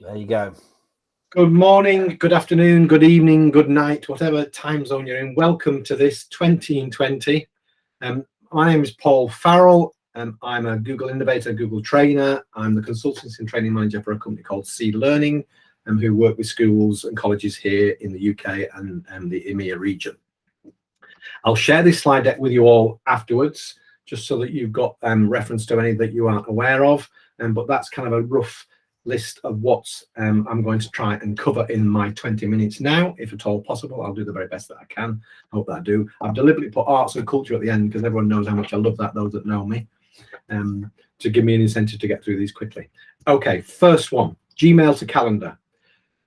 There you go. Good morning, good afternoon, good evening, good night, whatever time zone you're in. Welcome to this 20 in 20. My name is Paul Farrell. I'm a Google Innovator, Google Trainer. I'm the Consultancy and Training Manager for a company called Seed Learning, who work with schools and colleges here in the UK and the EMEA region. I'll share this slide deck with you all afterwards, just so that you've got reference to any that you aren't aware of. But that's kind of a rough list of what I'm going to try and cover in my 20 minutes now, if at all possible. I'll do the very best that I can. I hope that I do. I've deliberately put arts and culture at the end because everyone knows how much I love that, those that know me, to give me an incentive to get through these quickly. Okay, first one, Gmail to calendar.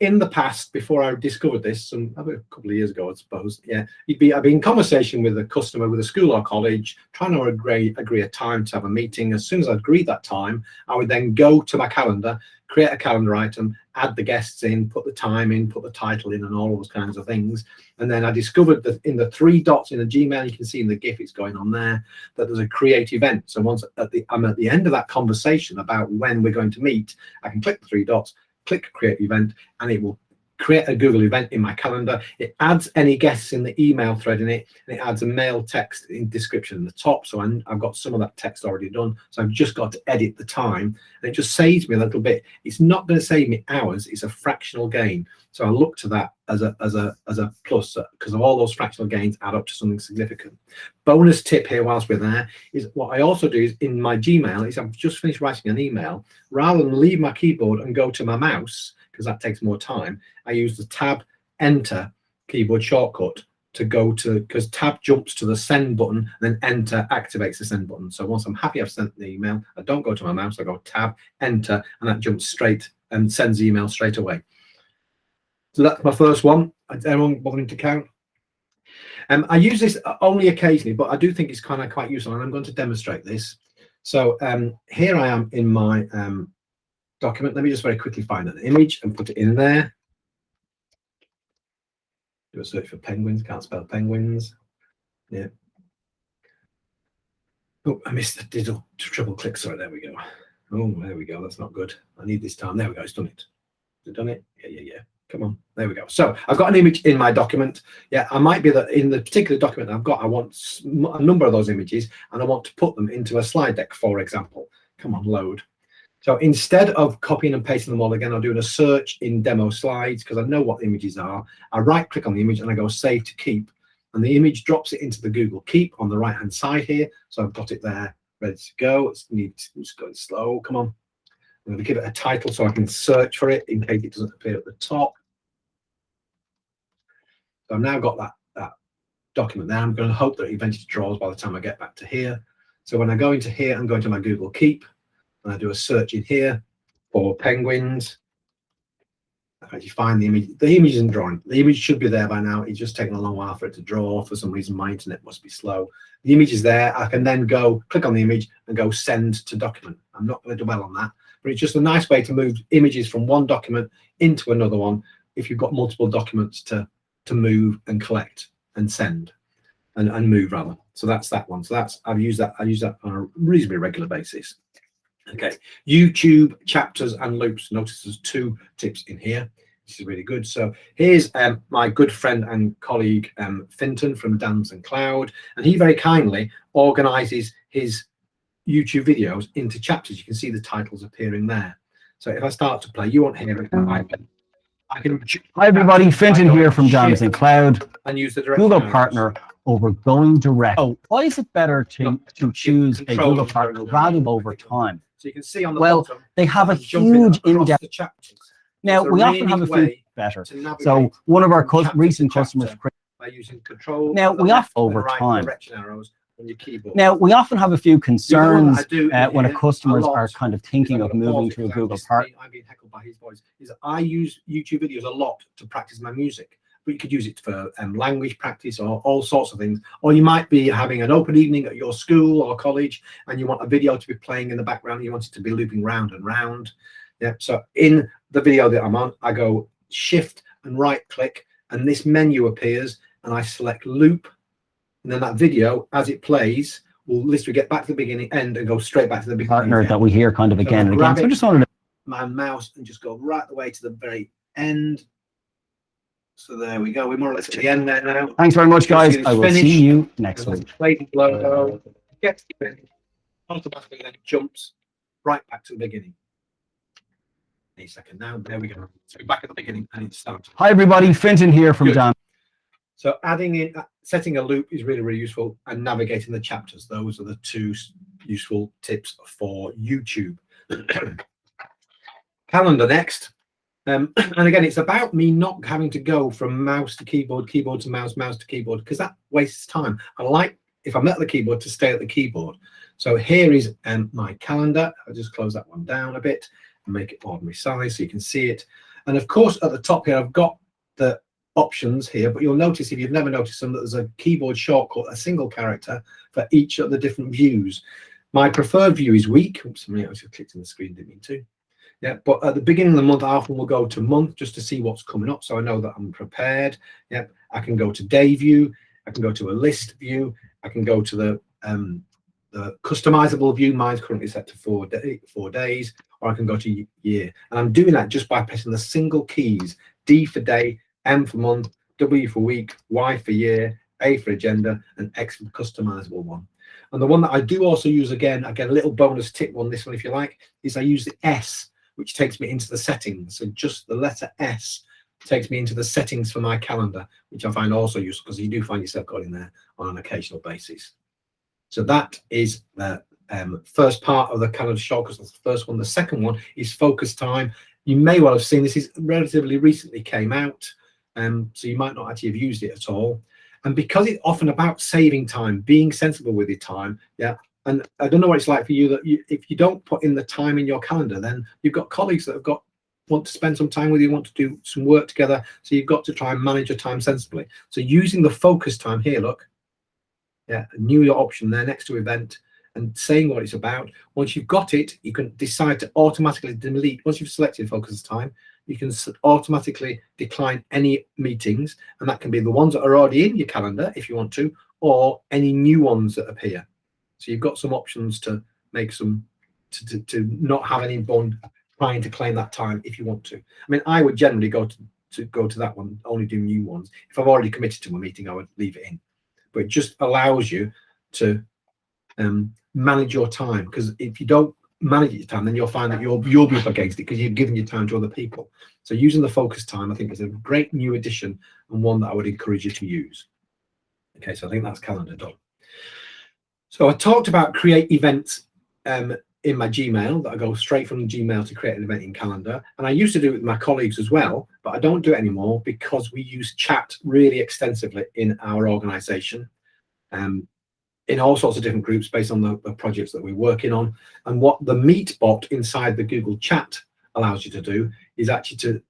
In the past, before I discovered this, a couple of years ago, I suppose, yeah, I'd be in conversation with a customer, with a school or college, trying to agree a time to have a meeting. As soon as I agreed that time, I would then go to my calendar, create a calendar item, add the guests in, put the time in, put the title in, and all those kinds of things. And then I discovered that in the three dots in the Gmail, you can see in the GIF it's going on there, that there's a create event. So once I'm at the end of that conversation about when we're going to meet, I can click the three dots, click create event, and it will create a Google event in my calendar. It adds any guests in the email thread in it, and it adds a mail text in description at the top. So I've got some of that text already done. So I've just got to edit the time, and it just saves me a little bit. It's not going to save me hours. It's a fractional gain. So I look to that as a plus, because of all those fractional gains add up to something significant. Bonus tip here whilst we're there is what I also do is in my Gmail is I've just finished writing an email. Rather than leave my keyboard and go to my mouse, because that takes more time, I use the tab enter keyboard shortcut to go to, because tab jumps to the send button, and then enter activates the send button. So once I'm happy I've sent the email, I don't go to my mouse, I go tab enter, and that jumps straight and sends the email straight away. So that's my first one. Anyone bothering to count? I use this only occasionally, but I do think it's kind of quite useful, and I'm going to demonstrate this. So here I am in my document. Let me just very quickly find an image and put it in there. Do a search for penguins. Can't spell penguins. Yeah. Oh, I missed the digital triple click. Sorry, there we go. Oh, there we go. That's not good. I need this time. There we go. It's done it. Has it done it? Yeah. Come on, there we go. So I've got an image in my document. Yeah, I might be that in the particular document I've got, I want a number of those images, and I want to put them into a slide deck, for example. Come on, load. So instead of copying and pasting them all again, I'm doing a search in demo slides because I know what the images are. I right click on the image and I go save to keep, and the image drops it into the Google Keep on the right hand side here. So I've got it there ready to go. It's going slow. Come on. I'm going to give it a title so I can search for it in case it doesn't appear at the top. So I've now got that document there. I'm going to hope that it eventually draws by the time I get back to here. So when I go into here, I'm going to my Google Keep, and I do a search in here for penguins. I actually find the image. The image isn't drawing. The image should be there by now. It's just taken a long while for it to draw. For some reason, my internet must be slow. The image is there. I can then go click on the image and go send to document. I'm not going to dwell on that, but it's just a nice way to move images from one document into another one if you've got multiple documents to move and collect and send and move rather. So that's that one. So that's I use that on a reasonably regular basis. Okay, YouTube chapters and loops. Notice there's two tips in here. This is really good. So here's my good friend and colleague Finton from Dance and Cloud, and he very kindly organizes his YouTube videos into chapters. You can see the titles appearing there. So if I start to play, you won't hear it. I can. Hi everybody, Finton here from Dance and Cloud, and use the Google partner over going direct. Oh, why is it better to choose a Google partner rather than over time? So you can see on the bottom, they have a huge in-depth. Now we often have a few better. So one of our recent customers by using control. Now we often over time. Direction arrows on your keyboard. Now we often have a few concerns when our customers are kind of thinking of moving to a Google partner. I'm being heckled by his voice. Is I use YouTube videos a lot to practice my music. But you could use it for language practice or all sorts of things. Or you might be having an open evening at your school or college, and you want a video to be playing in the background. You want it to be looping round and round. Yeah. So in the video that I'm on, I go shift and right click, and this menu appears, and I select loop, and then that video, as it plays, will literally get back to the beginning end and go straight back to the beginning. Partner that we hear kind of again and again. So I just wanted to. my mouse and just go right the way to the very end. So there we go. We're more or less at the end there now. Thanks very much, guys. I will see you next week. Logo gets finished, automatically then jumps right back to the beginning. A second now. There we go. So we're back at the beginning and it starts. Hi, everybody. Fintan here from Dan. So adding in, setting a loop is really, really useful, and navigating the chapters. Those are the two useful tips for YouTube. Calendar next. And again, it's about me not having to go from mouse to keyboard, keyboard to mouse, mouse to keyboard, because that wastes time. I like, if I'm at the keyboard, to stay at the keyboard. So here is my calendar. I'll just close that one down a bit and make it ordinary size so you can see it. And of course, at the top here, I've got the options here, but you'll notice, if you've never noticed them, that there's a keyboard shortcut, a single character for each of the different views. My preferred view is week. Oops, I just clicked on the screen, didn't mean to. Yeah, but at the beginning of the month, I often will go to month just to see what's coming up, so I know that I'm prepared. Yep, I can go to day view, I can go to a list view, I can go to the customizable view. Mine's currently set to 4 days, or I can go to year. And I'm doing that just by pressing the single keys: D for day, M for month, W for week, Y for year, A for agenda, and X for the customizable one. And the one that I do also use, again, I get a little bonus tip on this one if you like, is I use the S, which takes me into the settings. So just the letter S takes me into the settings for my calendar, which I find also useful, because you do find yourself going there on an occasional basis. So that is the first part of the calendar shortcuts. That's the first one. The second one is focus time. You may well have seen this, is relatively recently came out, so you might not actually have used it at all. And because it's often about saving time, being sensible with your time, yeah. And I don't know what it's like for you, that if you don't put in the time in your calendar, then you've got colleagues that want to spend some time with you, want to do some work together. So you've got to try and manage your time sensibly. So using the focus time here, look, yeah, a new option there next to event, and saying what it's about. Once you've got it, you can decide to automatically delete. Once you've selected focus time, you can automatically decline any meetings, and that can be the ones that are already in your calendar if you want to, or any new ones that appear. So you've got some options to make some, to not have anyone trying to claim that time if you want to. I mean, I would generally go to that one, only do new ones. If I've already committed to a meeting, I would leave it in. But it just allows you to manage your time, because if you don't manage your time, then you'll find that you'll be up against it, because you've given your time to other people. So using the focus time, I think, is a great new addition, and one that I would encourage you to use. Okay, so I think that's calendar done. So I talked about create events in my Gmail, that I go straight from Gmail to create an event in calendar. And I used to do it with my colleagues as well, but I don't do it anymore, because we use chat really extensively in our organization, in all sorts of different groups based on the projects that we're working on. And what the Meet bot inside the Google Chat allows you to do is actually to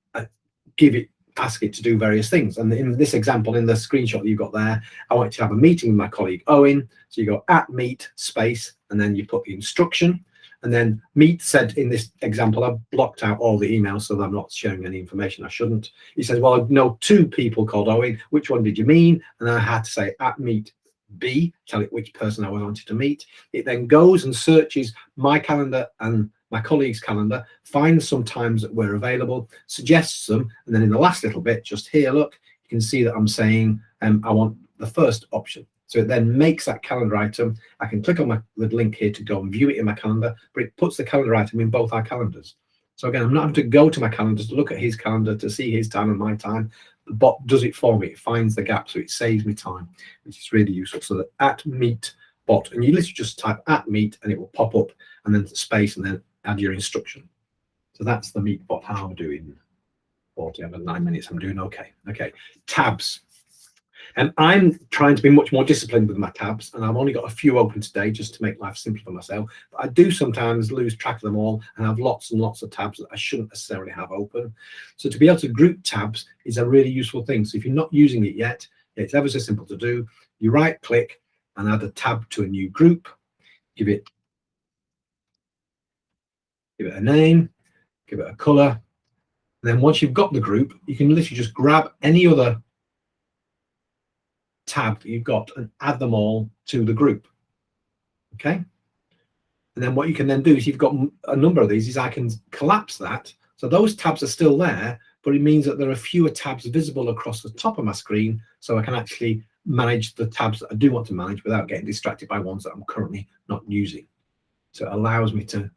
ask it to do various things. And in this example, in the screenshot that you've got there, I want to have a meeting with my colleague Owen. So you go @meet space, and then you put the instruction. And then Meet said, in this example, I've blocked out all the emails so that I'm not sharing any information I shouldn't. He says, well, I know 2 people called Owen. Which one did you mean? And I had to say @meet B, tell it which person I wanted to meet. It then goes and searches my calendar and my colleague's calendar, finds some times that we're available, suggests them, and then in the last little bit, just here, look, you can see that I'm saying I want the first option. So it then makes that calendar item. I can click on the link here to go and view it in my calendar, but it puts the calendar item in both our calendars. So again, I'm not having to go to my calendar to look at his calendar to see his time and my time. The bot does it for me. It finds the gap, so it saves me time, which is really useful. So that @meet bot, and you literally just type @meet and it will pop up, and then space, and then add your instruction. So that's the Meet bot. How I'm doing? 40 over 9 minutes. I'm doing okay. Okay, tabs. And I'm trying to be much more disciplined with my tabs, and I've only got a few open today just to make life simpler for myself. But I do sometimes lose track of them all and have lots and lots of tabs that I shouldn't necessarily have open. So to be able to group tabs is a really useful thing. So if you're not using it yet, it's ever so simple to do. You right click and add a tab to a new group, give it a name, give it a color. And then once you've got the group, you can literally just grab any other tab that you've got and add them all to the group. Okay, And then what you can then do is, you've got a number of these, is I can collapse that. So those tabs are still there, but it means that there are fewer tabs visible across the top of my screen. So I can actually manage the tabs that I do want to manage without getting distracted by ones that I'm currently not using. So it allows me to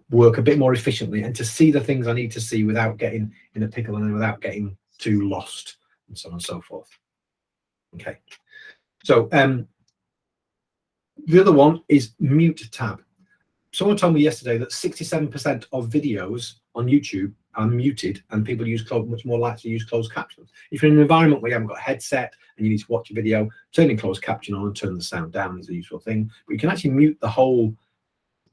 work a bit more efficiently and to see the things I need to see without getting in a pickle and without getting too lost, and so on and so forth. Okay. So the other one is mute tab. Someone told me yesterday that 67% of videos on YouTube are muted, and people use much more likely to use closed captions. If you're in an environment where you haven't got a headset and you need to watch a video, turning closed caption on and turn the sound down is a useful thing. But you can actually mute the whole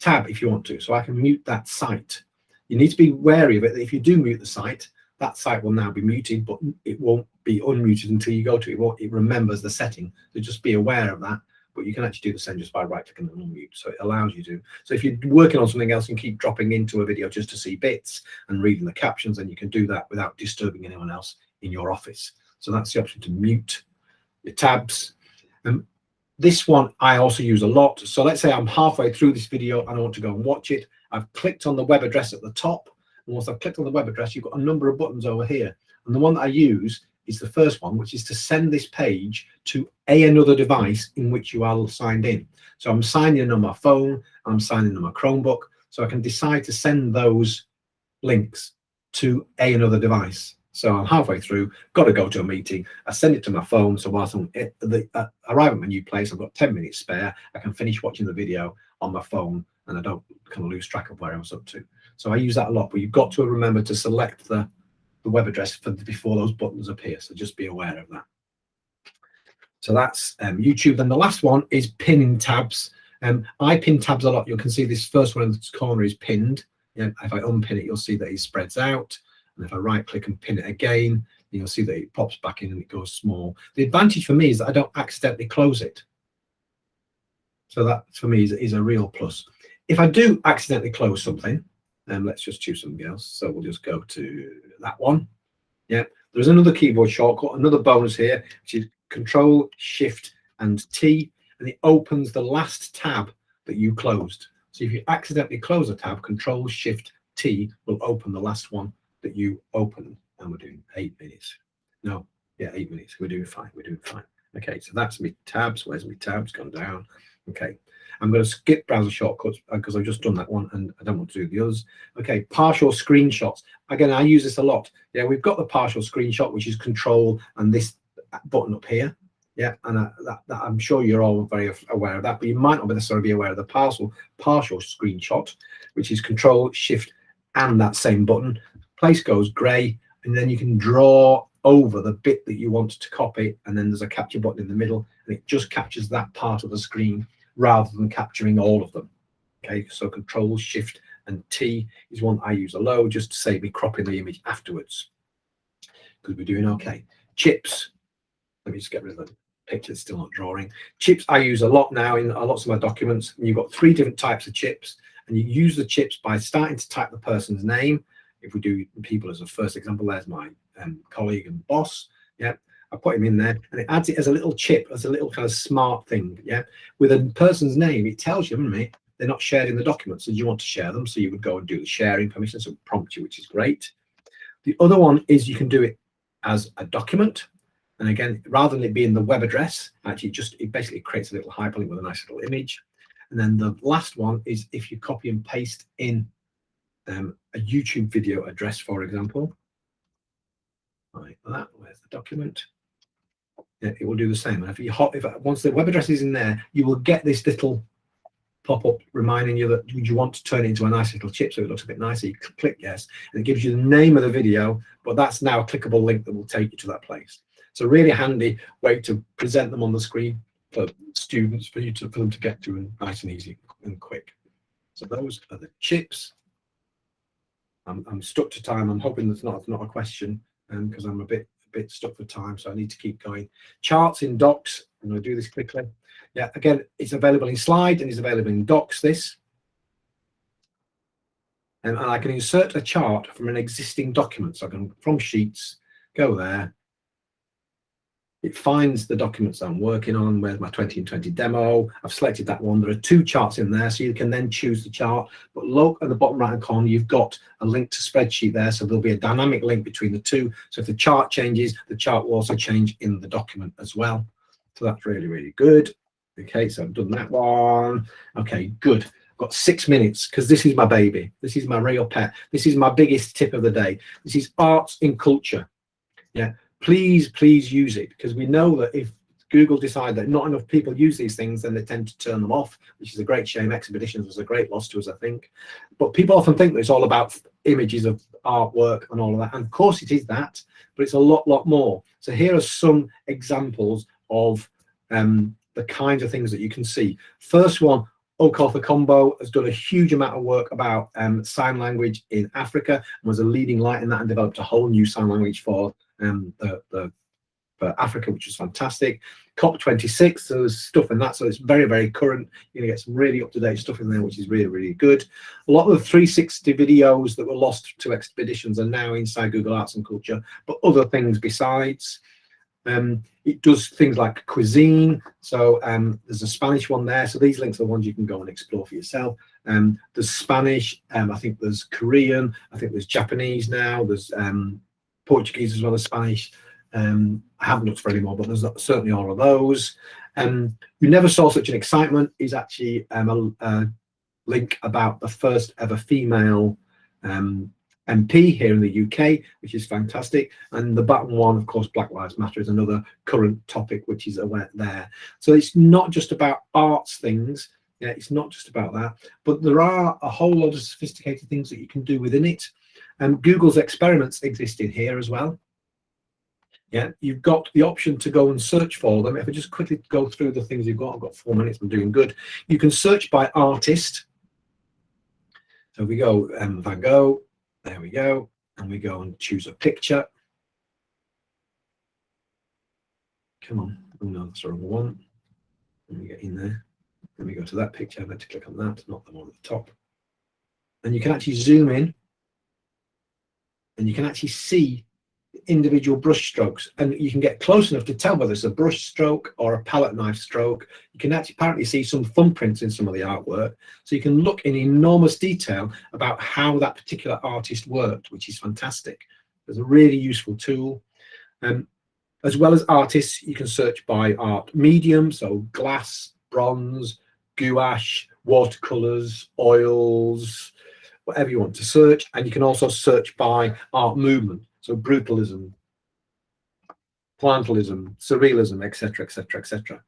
tab if you want to. So I can mute that site. You need to be wary of it. If you do mute the site, that site will now be muted, but it won't be unmuted until you go to it. It remembers the setting. So just be aware of that. But you can actually do the same just by right-clicking and unmute. So it allows you to. So if you're working on something else and keep dropping into a video just to see bits and reading the captions, then you can do that without disturbing anyone else in your office. So that's the option to mute your tabs. This one I also use a lot. So let's say I'm halfway through this video and I want to go and watch it. I've clicked on the web address at the top. And once I've clicked on the web address, you've got a number of buttons over here. And the one that I use is the first one, which is to send this page to another device in which you are signed in. So I'm signing in on my phone, I'm signing in on my Chromebook, so I can decide to send those links to another device. So I'm halfway through, got to go to a meeting, I send it to my phone, so whilst I'm arrive at my new place, I've got 10 minutes spare, I can finish watching the video on my phone and I don't kind of lose track of where I was up to. So I use that a lot, but you've got to remember to select the web address before those buttons appear, so just be aware of that. So that's YouTube. Then the last one is pinning tabs. I pin tabs a lot. You can see this first one in the corner is pinned. If I unpin it, you'll see that it spreads out. And if I right click and pin it again, you'll see that it pops back in and it goes small. The advantage for me is that I don't accidentally close it. So that for me is a real plus. If I do accidentally close something, let's just choose something else. So we'll just go to that one. Yeah, there's another keyboard shortcut, another bonus here, which is Control, Shift, and T, and it opens the last tab that you closed. So if you accidentally close a tab, Control, Shift, T will open the last one that you opened. And we're doing 8 minutes. No, yeah, 8 minutes. We're doing fine. We're doing fine. Okay, so that's my tabs. Where's my tabs? Gone down. Okay, I'm going to skip browser shortcuts because I've just done that one and I don't want to do the others. Okay, partial screenshots. Again, I use this a lot. Yeah, we've got the partial screenshot, which is Control and this button up here. Yeah, and that I'm sure you're all very aware of that, but you might not necessarily be aware of the partial screenshot, which is Control, Shift, and that same button. Place goes grey, and then you can draw over the bit that you want to copy, and then there's a capture button in the middle, and it just captures that part of the screen rather than capturing all of them. Okay, so Control, Shift, and T is one I use a lot just to save me cropping the image afterwards. Because we're doing okay. Chips. Let me just get rid of the picture, it's still not drawing. Chips I use a lot now in lots of my documents. And you've got 3 different types of chips, and you use the chips by starting to type the person's name. If we do people as a first example, there's my colleague and boss. Yeah, I put him in there, and it adds it as a little chip, as a little kind of smart thing. Yeah, with a person's name, it tells you, doesn't it? They're not shared in the documents, and you want to share them, so you would go and do the sharing permission, so it prompt you, which is great. The other one is you can do it as a document, and again, rather than it being the web address, actually it basically creates a little hyperlink with a nice little image. And then the last one is if you copy and paste in a YouTube video address, for example, like that. Where's the document? Yeah, it will do the same. And once the web address is in there, you will get this little pop-up reminding you that you want to turn it into a nice little chip so it looks a bit nicer. You click yes, and it gives you the name of the video, but that's now a clickable link that will take you to that place. It's a really handy way to present them on the screen for students, for them to get to, and nice and easy and quick. So those are the chips. I'm stuck to time. I'm hoping that's not a question, because I'm a bit stuck for time, so I need to keep going. Charts in Docs. I'm going to do this quickly. Yeah, again, it's available in Slide and it's available in Docs. This, and I can insert a chart from an existing document. So I can from Sheets go there. It finds the documents I'm working on. Where's my 20 and 20 demo? I've selected that one. There are 2 charts in there, so you can then choose the chart. But look at the bottom right hand corner, you've got a link to spreadsheet there, so there'll be a dynamic link between the 2. So if the chart changes, the chart will also change in the document as well. So that's really, really good. Okay, so I've done that one. Okay, good. I've got 6 minutes because this is my baby. This is my real pet. This is my biggest tip of the day. This is arts in culture. Yeah. Please use it, because we know that if Google decide that not enough people use these things, then they tend to turn them off, which is a great shame. Expeditions was a great loss to us, I think. But people often think that it's all about images of artwork and all of that. And of course it is that, but it's a lot more. So here are some examples of the kinds of things that you can see. First one, Okoth Combo has done a huge amount of work about sign language in Africa, and was a leading light in that, and developed a whole new sign language for Africa, which was fantastic. COP26, so there's stuff in that, so it's very, very current. You're gonna get some really up-to-date stuff in there, which is really, really good. A lot of the 360 videos that were lost to expeditions are now inside Google Arts and Culture, but other things besides. It does things like cuisine, so there's a Spanish one there, so these links are ones you can go and explore for yourself. There's Spanish, I think there's Korean, I think there's Japanese now, there's Portuguese as well as Spanish. I haven't looked for any more, but there's certainly all of those. We never saw such an excitement is actually a link about the first ever female MP here in the UK, which is fantastic. And the bottom one, of course, Black Lives Matter is another current topic, which is there. So it's not just about arts things. Yeah, it's not just about that, but there are a whole lot of sophisticated things that you can do within it. And Google's experiments exist in here as well. Yeah, you've got the option to go and search for them. If I just quickly go through the things you've got, I've got 4 minutes, I'm doing good. You can search by artist. So we go Van Gogh, there we go, and we go and choose a picture. Come on, oh no, that's the wrong one. Let me get in there. Let me go to that picture. I'm going to click on that, not the one at the top. And you can actually zoom in, and you can actually see individual brush strokes, and you can get close enough to tell whether it's a brush stroke or a palette knife stroke. You can actually apparently see some thumbprints in some of the artwork, so you can look in enormous detail about how that particular artist worked, which is fantastic. It's a really useful tool. As well as artists, you can search by art medium, so glass, bronze, gouache, watercolors, oils, whatever you want to search. And you can also search by art movement, so brutalism, pointillism, surrealism, etc., etc., etc.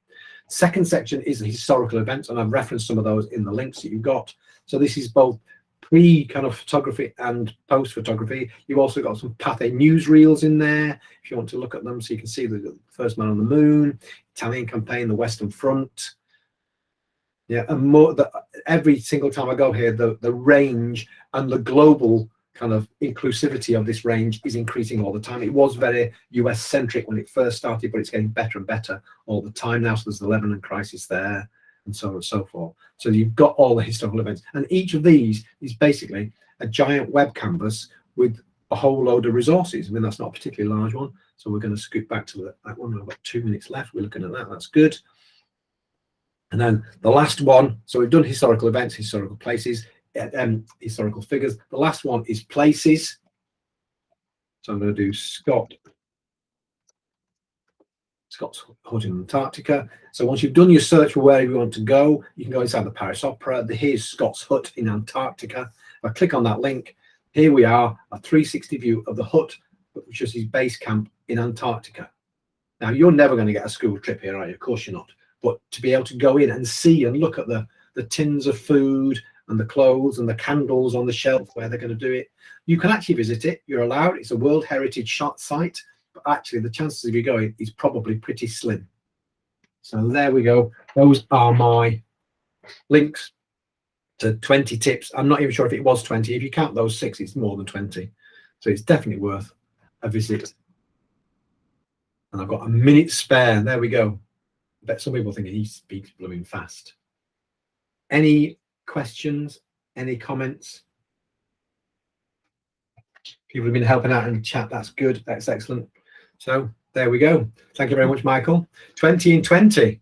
Second section is the historical events, and I've referenced some of those in the links that you've got. So this is both pre kind of photography and post photography. You've also got some Pathé newsreels in there if you want to look at them, so you can see the first man on the moon, Italian campaign, the Western Front. Yeah, and more every single time I go here, the range and the global kind of inclusivity of this range is increasing all the time. It was very US centric when it first started, but it's getting better and better all the time now. So there's the Lebanon crisis there, and so on and so forth. So you've got all the historical events, and each of these is basically a giant web canvas with a whole load of resources. I mean, that's not a particularly large one, so we're going to scoot back to that one. I've got 2 minutes left. We're looking at that. That's good. And then the last one, so we've done historical events, historical places, historical figures. The last one is places. So I'm going to do Scott's Hut in Antarctica. So once you've done your search for where you want to go, you can go inside the Paris Opera. Here's Scott's Hut in Antarctica. If I click on that link, here we are, a 360 view of the hut, which is his base camp in Antarctica. Now, you're never going to get a school trip here, are you? Of course you're not. But to be able to go in and see and look at the tins of food and the clothes and the candles on the shelf where they're going to do it, you can actually visit it. You're allowed. It's a World Heritage site, but actually the chances of you going is probably pretty slim. So there we go. Those are my links to 20 tips. I'm not even sure if it was 20. If you count those 6, it's more than 20. So it's definitely worth a visit. And I've got a minute spare. There we go. I bet some people think he speaks blooming fast. Any questions? Any comments? People have been helping out in the chat. That's good. That's excellent. So There we go. Thank you very much, Michael. 20 in 20.